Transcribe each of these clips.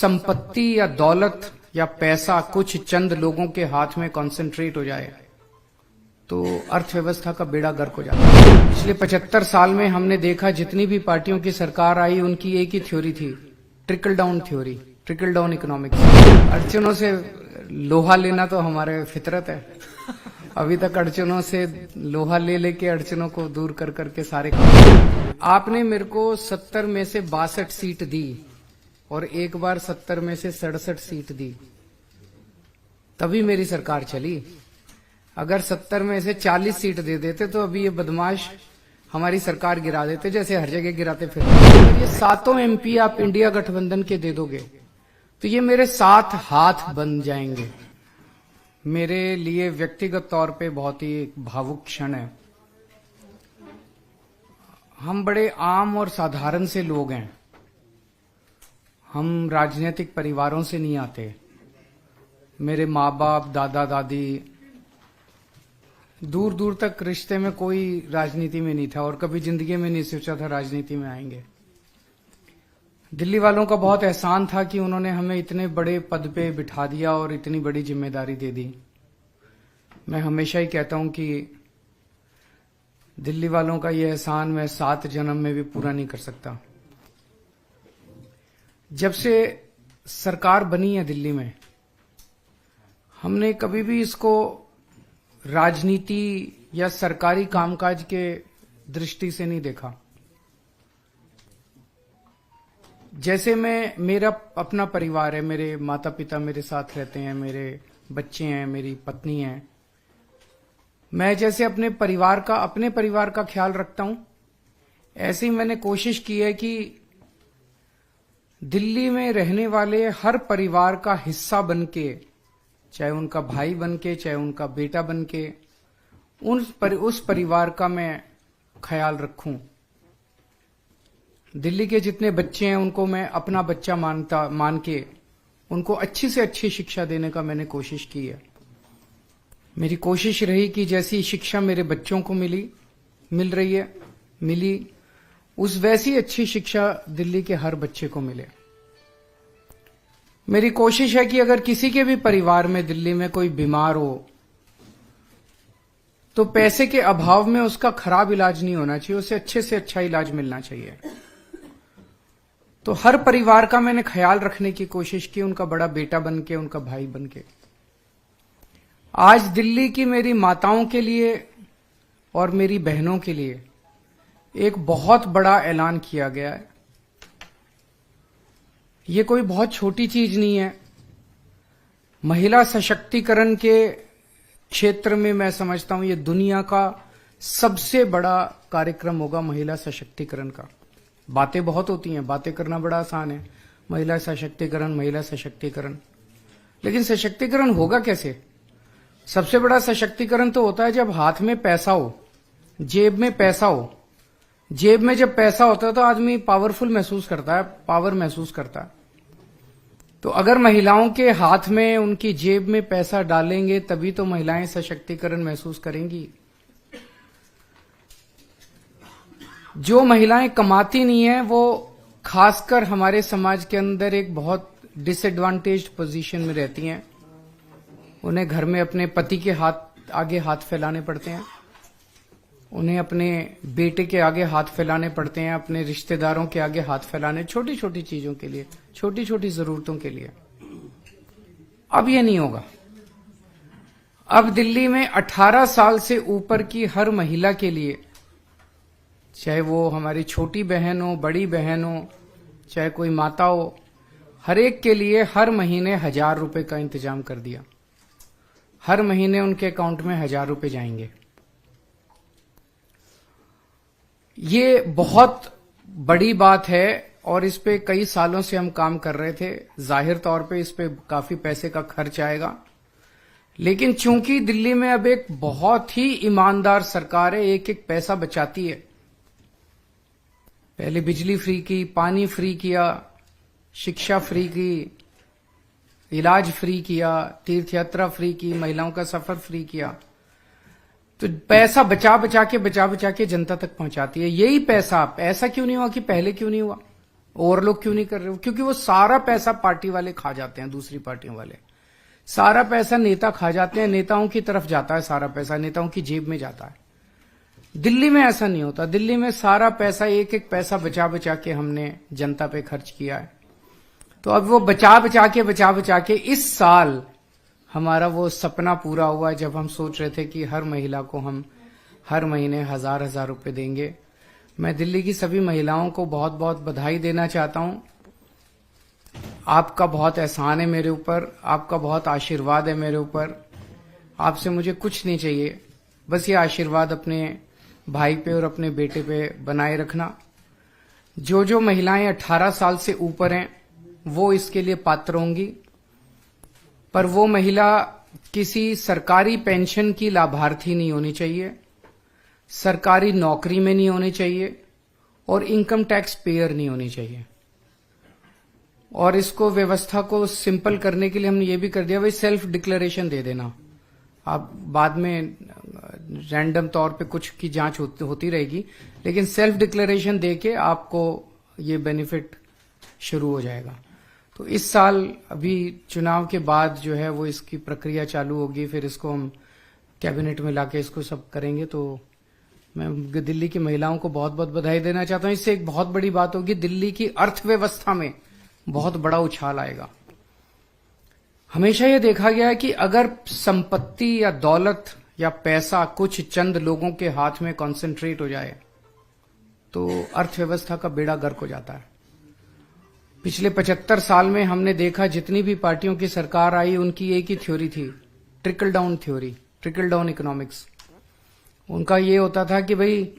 संपत्ति या दौलत या पैसा कुछ चंद लोगों के हाथ में कॉन्सेंट्रेट हो जाए तो अर्थव्यवस्था का बेड़ा गर्क हो जाता है। पिछले 75 साल में हमने देखा जितनी भी पार्टियों की सरकार आई उनकी एक ही थ्योरी थी, trickle down theory, trickle down economics. अड़चनों से लोहा लेना तो हमारे फितरत है। अभी तक अड़चनों से लोहा ले लेके अड़चनों को दूर कर करके सारे काम। आपने मेरे को 70 में से 62 सीट दी और एक बार 70 में से 67 सीट दी, तभी मेरी सरकार चली। अगर 70 में से 40 सीट दे देते तो अभी ये बदमाश हमारी सरकार गिरा देते, जैसे हर जगह गिराते फिर। अगर ये 7 MP आप इंडिया गठबंधन के दे दोगे तो ये मेरे 7 हाथ बन जाएंगे। मेरे लिए व्यक्तिगत तौर पे बहुत ही भावुक क्षण है। हम बड़े आम और साधारण से लोग हैं, हम राजनीतिक परिवारों से नहीं आते। मेरे माँ बाप, दादा दादी, दूर दूर तक रिश्ते में कोई राजनीति में नहीं था और कभी जिंदगी में नहीं सोचा था राजनीति में आएंगे। दिल्ली वालों का बहुत एहसान था कि उन्होंने हमें इतने बड़े पद पे बिठा दिया और इतनी बड़ी जिम्मेदारी दे दी। मैं हमेशा ही कहता हूं कि दिल्ली वालों का ये एहसान मैं 7 जन्म में भी पूरा नहीं कर सकता। जब से सरकार बनी है दिल्ली में, हमने कभी भी इसको राजनीति या सरकारी कामकाज के दृष्टि से नहीं देखा। जैसे मेरा अपना परिवार है, मेरे माता पिता मेरे साथ रहते हैं, मेरे बच्चे हैं, मेरी पत्नी है। मैं जैसे अपने परिवार का ख्याल रखता हूं, ऐसे ही मैंने कोशिश की है कि दिल्ली में रहने वाले हर परिवार का हिस्सा बनके, चाहे उनका भाई बनके, चाहे उनका बेटा बनके, उस परिवार का मैं ख्याल रखूं। दिल्ली के जितने बच्चे हैं उनको मैं अपना बच्चा मान के उनको अच्छी से अच्छी शिक्षा देने का मैंने कोशिश की है। मेरी कोशिश रही कि जैसी शिक्षा मेरे बच्चों को मिली उस वैसी अच्छी शिक्षा दिल्ली के हर बच्चे को मिले। मेरी कोशिश है कि अगर किसी के भी परिवार में दिल्ली में कोई बीमार हो तो पैसे के अभाव में उसका खराब इलाज नहीं होना चाहिए, उसे अच्छे से अच्छा इलाज मिलना चाहिए। तो हर परिवार का मैंने ख्याल रखने की कोशिश की, उनका बड़ा बेटा बनके, उनका भाई बनके। आज दिल्ली की मेरी माताओं के लिए और मेरी बहनों के लिए एक बहुत बड़ा ऐलान किया गया है। ये कोई बहुत छोटी चीज नहीं है। महिला सशक्तिकरण के क्षेत्र में मैं समझता हूं ये दुनिया का सबसे बड़ा कार्यक्रम होगा महिला सशक्तिकरण का। बातें बहुत होती हैं, बातें करना बड़ा आसान है, महिला सशक्तिकरण, लेकिन सशक्तिकरण होगा कैसे? सबसे बड़ा सशक्तिकरण तो होता है जब हाथ में पैसा हो, जेब में पैसा हो। जेब में जब पैसा होता है तो आदमी पावरफुल महसूस करता है, पावर महसूस करता है। तो अगर महिलाओं के हाथ में, उनकी जेब में पैसा डालेंगे तभी तो महिलाएं सशक्तिकरण महसूस करेंगी। जो महिलाएं कमाती नहीं है वो खासकर हमारे समाज के अंदर एक बहुत डिसएडवांटेज्ड पोजीशन में रहती हैं। उन्हें घर में अपने पति के आगे हाथ फैलाने पड़ते हैं, उन्हें अपने बेटे के आगे हाथ फैलाने पड़ते हैं, अपने रिश्तेदारों के आगे हाथ फैलाने, छोटी छोटी चीजों के लिए, छोटी छोटी जरूरतों के लिए। अब ये नहीं होगा। अब दिल्ली में 18 साल से ऊपर की हर महिला के लिए, चाहे वो हमारी छोटी बहन हो, बड़ी बहन हो, चाहे कोई माता हो, हर एक के लिए हर महीने 1000 रुपए का इंतजाम कर दिया। हर महीने उनके अकाउंट में 1000 रुपए जाएंगे। ये बहुत बड़ी बात है और इस पे कई सालों से हम काम कर रहे थे। जाहिर तौर पे इस पे काफी पैसे का खर्च आएगा, लेकिन चूंकि दिल्ली में अब एक बहुत ही ईमानदार सरकार है, एक एक पैसा बचाती है। पहले बिजली फ्री की, पानी फ्री किया, शिक्षा फ्री की, इलाज फ्री किया, तीर्थ यात्रा फ्री की, महिलाओं का सफर फ्री किया। तो पैसा बचा बचा के जनता तक पहुंचाती है। यही पैसा, ऐसा क्यों नहीं हुआ कि पहले क्यों नहीं हुआ? ओवरलोक क्यों नहीं कर रहे हो? क्योंकि वो सारा पैसा पार्टी वाले खा जाते हैं, दूसरी पार्टियों वाले सारा पैसा नेता खा जाते हैं, नेताओं की तरफ जाता है, सारा पैसा नेताओं की जेब में जाता है। दिल्ली में ऐसा नहीं होता। दिल्ली में सारा पैसा, एक एक पैसा बचा बचा के हमने जनता पे खर्च किया है। तो अब वो बचा बचा के इस साल हमारा वो सपना पूरा हुआ जब हम सोच रहे थे कि हर महिला को हम हर महीने 1000 रुपए देंगे। मैं दिल्ली की सभी महिलाओं को बहुत बहुत बधाई देना चाहता हूं। आपका बहुत एहसान है मेरे ऊपर, आपका बहुत आशीर्वाद है मेरे ऊपर। आपसे मुझे कुछ नहीं चाहिए, बस ये आशीर्वाद अपने भाई पे और अपने बेटे पे बनाए रखना। जो महिलाएं 18 साल से ऊपर हैं वो इसके लिए पात्र होंगी, पर वो महिला किसी सरकारी पेंशन की लाभार्थी नहीं होनी चाहिए, सरकारी नौकरी में नहीं होनी चाहिए और इनकम टैक्स पेयर नहीं होनी चाहिए। और इसको व्यवस्था को सिंपल करने के लिए हमने ये भी कर दिया, भाई सेल्फ डिक्लेरेशन दे देना। आप बाद में रैंडम तौर पे कुछ की जांच होती रहेगी, लेकिन सेल्फ डिक्लेरेशन देके आपको ये बेनिफिट शुरू हो जाएगा। तो इस साल अभी चुनाव के बाद जो है वो इसकी प्रक्रिया चालू होगी, फिर इसको हम कैबिनेट में लाके इसको सब करेंगे। तो मैं दिल्ली की महिलाओं को बहुत बहुत बधाई देना चाहता हूं। इससे एक बहुत बड़ी बात होगी, दिल्ली की अर्थव्यवस्था में बहुत बड़ा उछाल आएगा। हमेशा यह देखा गया है कि अगर संपत्ति या दौलत या पैसा कुछ चंद लोगों के हाथ में कॉन्सेंट्रेट हो जाए तो अर्थव्यवस्था का बेड़ा गर्क हो जाता है। पिछले 75 साल में हमने देखा जितनी भी पार्टियों की सरकार आई उनकी एक ही थ्योरी थी, trickle down theory, trickle down economics. उनका ये होता था कि भाई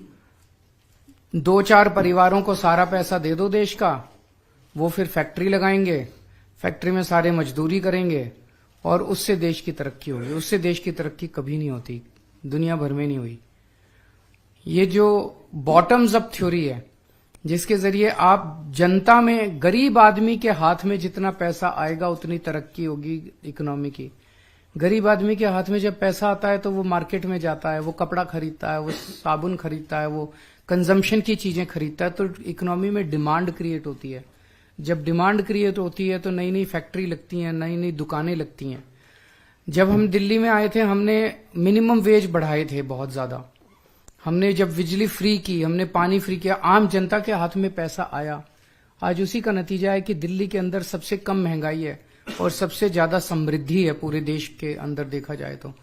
2-4 परिवारों को सारा पैसा दे दो देश का, वो फिर फैक्ट्री लगाएंगे, फैक्ट्री में सारे मजदूरी करेंगे और उससे देश की तरक्की होगी। उससे देश की तरक्की कभी नहीं होती, दुनिया भर में नहीं हुई। ये जो बॉटम्स अप थ्योरी है, जिसके जरिए आप जनता में, गरीब आदमी के हाथ में जितना पैसा आएगा उतनी तरक्की होगी इकोनॉमी की। गरीब आदमी के हाथ में जब पैसा आता है तो वो मार्केट में जाता है, वो कपड़ा खरीदता है, वो साबुन खरीदता है, वो कंजम्पशन की चीजें खरीदता है, तो इकोनॉमी में डिमांड क्रिएट होती है। जब डिमांड क्रिएट होती है तो नई नई फैक्ट्री लगती हैं, नई नई दुकानें लगती हैं। जब हम दिल्ली में आए थे हमने मिनिमम वेज बढ़ाए थे बहुत ज्यादा। हमने जब बिजली फ्री की, हमने पानी फ्री किया, आम जनता के हाथ में पैसा आया। आज उसी का नतीजा है कि दिल्ली के अंदर सबसे कम महंगाई है और सबसे ज्यादा समृद्धि है पूरे देश के अंदर देखा जाए तो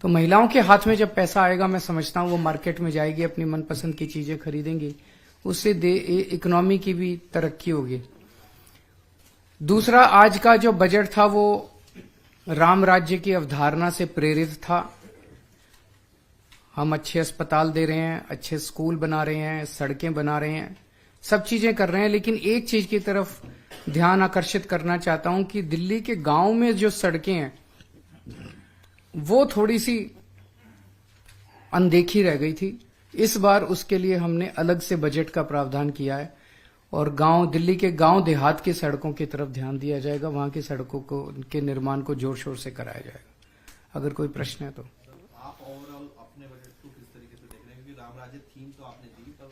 महिलाओं के हाथ में जब पैसा आएगा, मैं समझता हूं वो मार्केट में जाएगी, अपनी मनपसंद की चीजें खरीदेंगी, उससे इकोनॉमी की भी तरक्की होगी। दूसरा, आज का जो बजट था वो राम राज्य की अवधारणा से प्रेरित था। हम अच्छे अस्पताल दे रहे हैं, अच्छे स्कूल बना रहे हैं, सड़कें बना रहे हैं, सब चीजें कर रहे हैं, लेकिन एक चीज की तरफ ध्यान आकर्षित करना चाहता हूं कि दिल्ली के गांव में जो सड़कें हैं वो थोड़ी सी अनदेखी रह गई थी। इस बार उसके लिए हमने अलग से बजट का प्रावधान किया है और दिल्ली के गांव देहात की सड़कों की तरफ ध्यान दिया जाएगा। वहां की सड़कों के निर्माण को जोर शोर से कराया जाएगा। अगर कोई प्रश्न है तो आप ओवरऑल अपने बजट को किस तरीके से देख रहे हैं? क्योंकि राम राज्य थीम तो आपने दी, पर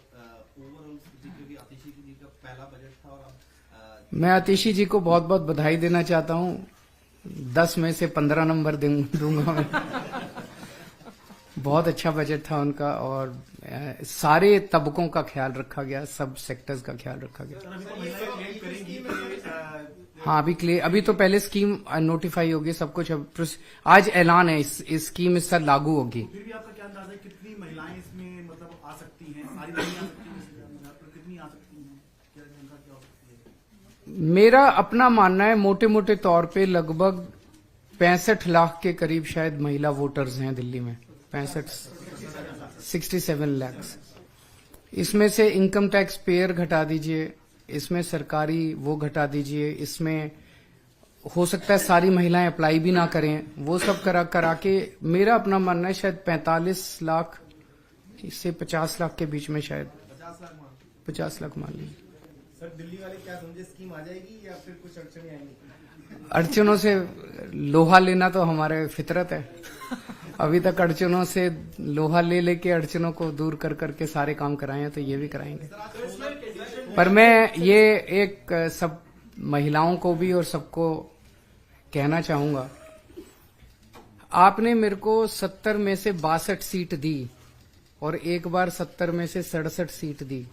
ओवरऑल क्योंकि आतिशी जी का पहला बजट था और मैं आतिशी जी को बहुत बहुत बधाई देना चाहता हूं। 10 में से 15 नंबर दूंगा मैं। बहुत अच्छा बजट था उनका और सारे तबकों का ख्याल रखा गया, सब सेक्टर्स का ख्याल रखा गया। हाँ, अभी तो पहले स्कीम नोटिफाई होगी, सब कुछ आज ऐलान है, इस स्कीम इस साल लागू होगी। फिर भी आपका क्या अंदाजा है कितनी महिलाएं इसमें मतलब आ सकती हैं? सारी नहीं आ सकती हैं, कितनी आ सकती हैं? क्या जनता क्या हो सकती है? मेरा अपना मानना है मोटे मोटे तौर पे लगभग 65 लाख के करीब शायद महिला वोटर्स हैं दिल्ली में। 67 लाख। इसमें से इनकम टैक्स पेयर घटा दीजिए, इसमें सरकारी वो घटा दीजिए, इसमें हो सकता है सारी महिलाएं अप्लाई भी ना करें, वो सब करा के मेरा अपना मानना है शायद 45 लाख से 50 लाख के बीच में, शायद 50 लाख मान लीजिए। सर, दिल्ली वाले क्या समझे, स्कीम आ जाएगी या फिर कुछ अड़चने आएंगी? अड़चनों से लोहा लेना तो हमारे फितरत है। अभी तक अड़चनों से लोहा ले लेके अड़चनों को दूर कर करके सारे काम कराए हैं, तो ये भी कराएंगे। पर मैं ये एक सब महिलाओं को भी और सबको कहना चाहूंगा, आपने मेरे को 70 में से 62 सीट दी और एक बार 70 में से 67 सीट दी,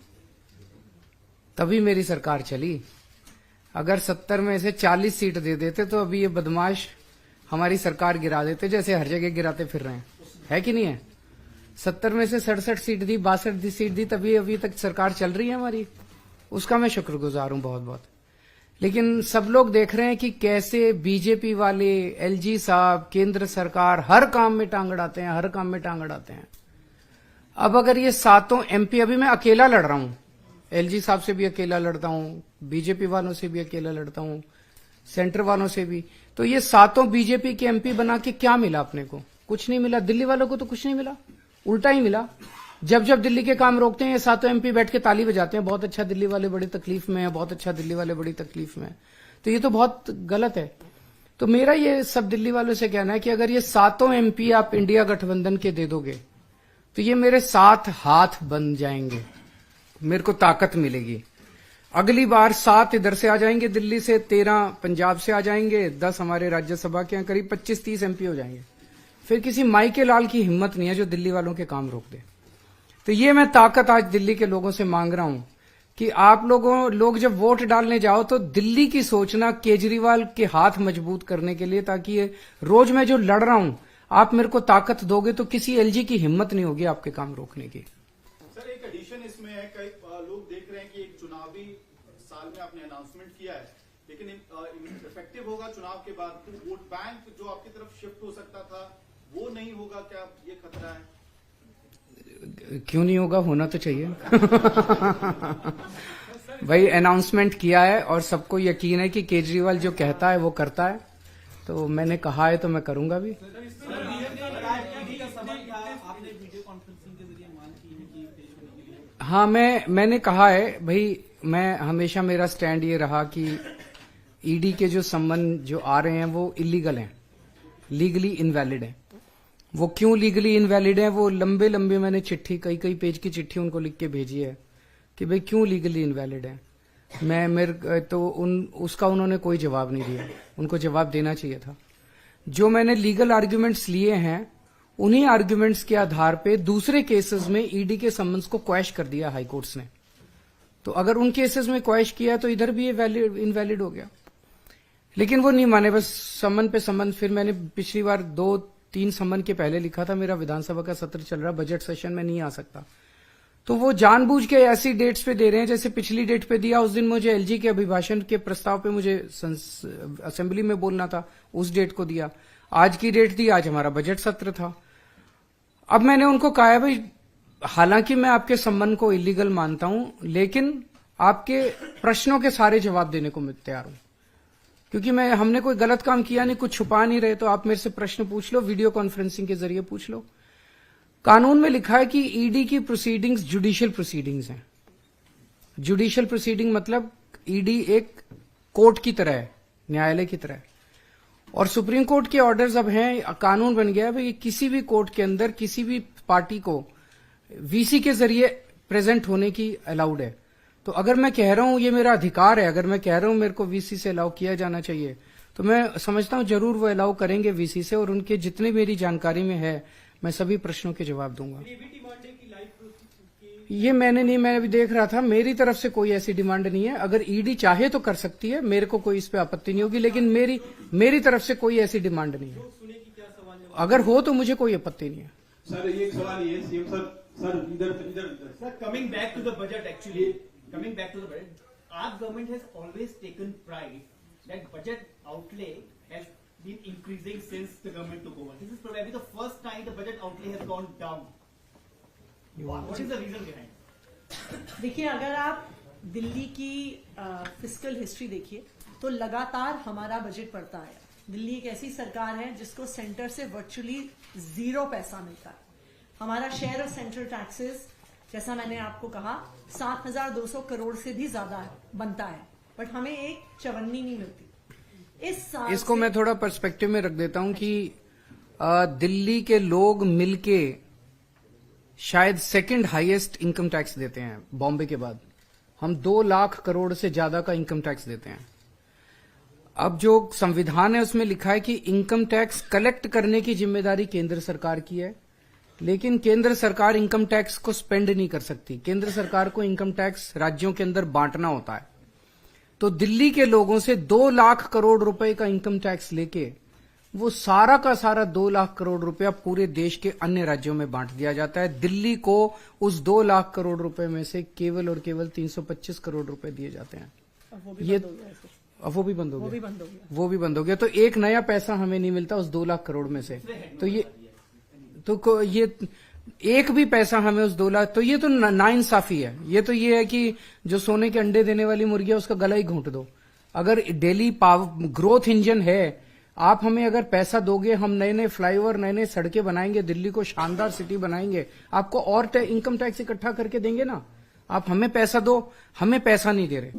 तभी मेरी सरकार चली। अगर 70 में से 40 सीट दे देते तो अभी ये बदमाश हमारी सरकार गिरा देते, जैसे हर जगह गिराते फिर रहे हैं, है कि नहीं है? 70 में से 67 सीट दी, 62 सीट दी, तभी अभी तक सरकार चल रही है हमारी। उसका मैं शुक्रगुजार हूं बहुत बहुत। लेकिन सब लोग देख रहे हैं कि कैसे बीजेपी वाले, एलजी साहब, केंद्र सरकार हर काम में टांग अड़ाते हैं, हर काम में टांग अड़ाते हैं। अब अगर ये 7 एमपी, अभी मैं अकेला लड़ रहा हूं, एलजी साहब से भी अकेला लड़ता हूं, बीजेपी वालों से भी अकेला लड़ता हूं, सेंटर वालों से भी, तो ये 7 बीजेपी के एमपी बना के क्या मिला अपने को? कुछ नहीं मिला। दिल्ली वालों को तो कुछ नहीं मिला, उल्टा ही मिला। जब जब दिल्ली के काम रोकते हैं ये 7 एमपी बैठ के ताली बजाते हैं, बहुत अच्छा दिल्ली वाले बड़ी तकलीफ में है, बहुत अच्छा दिल्ली वाले बड़ी तकलीफ में है। तो ये तो बहुत गलत है। तो मेरा ये सब दिल्ली वालों से कहना है कि अगर ये 7 एमपी आप इंडिया गठबंधन के दे दोगे तो ये मेरे 7 हाथ बन जाएंगे, मेरे को ताकत मिलेगी। अगली बार 7 इधर से आ जाएंगे दिल्ली से, 13 पंजाब से आ जाएंगे, 10 हमारे राज्यसभा के, करीब 25-30 एमपी हो जाएंगे। फिर किसी माई के लाल की हिम्मत नहीं है जो दिल्ली वालों के काम रोक दे। तो ये मैं ताकत आज दिल्ली के लोगों से मांग रहा हूं कि आप लोग जब वोट डालने जाओ तो दिल्ली की सोचना, केजरीवाल के हाथ मजबूत करने के लिए, ताकि ये रोज मैं जो लड़ रहा हूं आप मेरे को ताकत दोगे तो किसी एलजी की हिम्मत नहीं होगी आपके काम रोकने की। सर एक एडिशन इसमें है, कई लोग देख रहे हैं कि एक चुनावी साल में आपने अनाउंसमेंट किया है, लेकिन इफेक्टिव होगा चुनाव के बाद, तो वोट बैंक जो आपकी तरफ शिफ्ट हो सकता था वो नहीं होगा, क्या ये खतरा है? क्यों नहीं होगा, होना तो चाहिए। भाई अनाउंसमेंट किया है और सबको यकीन है कि केजरीवाल जो कहता है वो करता है, तो मैंने कहा है तो मैं करूंगा भी। हाँ, मैंने कहा है भाई, मैं हमेशा मेरा स्टैंड ये रहा कि ईडी के जो सम्मन जो आ रहे हैं वो इलीगल हैं, लीगली इनवैलिड हैं। वो क्यों लीगली इनवैलिड है, वो लंबे लंबे मैंने चिट्ठी, कई पेज की चिट्ठी उनको लिख के भेजी है कि भाई क्यों लीगली इनवैलिड है। उसका उन्होंने कोई जवाब नहीं दिया, उनको जवाब देना चाहिए था। जो मैंने लीगल आर्ग्यूमेंट्स लिए हैं उन्हीं आर्ग्यूमेंट्स के आधार पे दूसरे केसेस में ईडी के समन्स को क्वैश कर दिया हाई कोर्ट्स ने। तो अगर उन केसेस में क्वैश किया तो इधर भी ये इनवैलिड हो गया, लेकिन वो नहीं माने, बस समन पे समन। फिर मैंने पिछली बार 2-3 समन के पहले लिखा था मेरा विधानसभा का सत्र चल रहा, बजट सेशन में नहीं आ सकता, तो वो जानबूझ के ऐसी डेट्स पे दे रहे हैं। जैसे पिछली डेट पे दिया, उस दिन मुझे एलजी के अभिभाषण के प्रस्ताव पे मुझे असेंबली में बोलना था, उस डेट को दिया। आज की डेट दी, आज हमारा बजट सत्र था। अब मैंने उनको कहा है भाई, हालांकि मैं आपके संबंध को इलीगल मानता हूं, लेकिन आपके प्रश्नों के सारे जवाब देने को मैं तैयार हूं, क्योंकि हमने कोई गलत काम किया नहीं, कुछ छुपा नहीं रहे। तो आप मेरे से प्रश्न पूछ लो, वीडियो कॉन्फ्रेंसिंग के जरिए पूछ लो। कानून में लिखा है कि ईडी की प्रोसीडिंग्स जुडिशियल प्रोसीडिंग्स हैं। जुडिशियल प्रोसीडिंग मतलब ईडी एक कोर्ट की तरह है, न्यायालय की तरह है। और सुप्रीम कोर्ट के ऑर्डर्स अब हैं, कानून बन गया है भाई, किसी भी कोर्ट के अंदर किसी भी पार्टी को वीसी के जरिए प्रेजेंट होने की अलाउड है। तो अगर मैं कह रहा हूं ये मेरा अधिकार है, अगर मैं कह रहा हूं मेरे को वीसी से अलाउ किया जाना चाहिए, तो मैं समझता हूं जरूर वो अलाउ करेंगे वीसी से, और उनके जितने मेरी जानकारी में है मैं सभी प्रश्नों के जवाब दूंगा। ये मैं अभी देख रहा था, मेरी तरफ से कोई ऐसी डिमांड नहीं है। अगर ईडी चाहे तो कर सकती है, मेरे को कोई इस पे आपत्ति नहीं होगी, लेकिन मेरी तरफ से कोई ऐसी डिमांड नहीं है। अगर हो तो मुझे कोई आपत्ति नहीं है। सर ये एक सवाल ये सीएम सर इधर sir, coming back to the budget, actually coming back to the budget, our government has always taken pride that budget outlay has been increasing since the government took over. This is probably the first time the budget outlay has gone down. What is the reason behind? देखिए, अगर आप दिल्ली की fiscal history देखिए तो लगातार हमारा budget बढ़ता है। दिल्ली एक ऐसी सरकार है जिसको सेंटर से वर्चुअली 0 पैसा मिलता है। हमारा शेयर ऑफ सेंट्रल टैक्सेस, जैसा मैंने आपको कहा, 7,200 करोड़ से भी ज्यादा बनता है, बट हमें एक चवन्नी नहीं मिलती। इस साल इसको मैं थोड़ा पर्सपेक्टिव में रख देता हूं कि दिल्ली के लोग मिलके शायद सेकंड हाईएस्ट इनकम टैक्स देते हैं बॉम्बे के बाद। हम 2 लाख करोड़ से ज्यादा का इनकम टैक्स देते हैं। अब जो संविधान है उसमें लिखा है कि इनकम टैक्स कलेक्ट करने की जिम्मेदारी केंद्र सरकार की है, लेकिन केंद्र सरकार इनकम टैक्स को स्पेंड नहीं कर सकती। केंद्र सरकार को इनकम टैक्स राज्यों के अंदर बांटना होता है। तो दिल्ली के लोगों से 2 लाख करोड़ रुपए का इनकम टैक्स लेके वो सारा का सारा 2 लाख करोड़ रुपया पूरे देश के अन्य राज्यों में बांट दिया जाता है। दिल्ली को उस 2 लाख करोड़ रुपए में से केवल और केवल 325 करोड़ रुपए दिए जाते हैं। अब वो भी ये बंद हो गया ऐसे। अब वो भी बंद हो वो गया, भी बंद हो गया। वो भी बंद हो गया। तो एक नया पैसा हमें नहीं मिलता उस 2 लाख करोड़ में से। तो ये एक भी पैसा हमें उस 2 लाख, तो ये तो नाइंसाफी है। ये तो ये है कि जो सोने के अंडे देने वाली मुर्गी है उसका गला ही घोंट दो। अगर डेली ग्रोथ इंजन है, आप हमें अगर पैसा दोगे, हम नए नए फ्लाईओवर, नए नए सड़कें बनाएंगे, दिल्ली को शानदार सिटी बनाएंगे, आपको और इनकम टैक्स इकट्ठा करके देंगे ना। आप हमें पैसा दो, हमें पैसा नहीं दे रहे।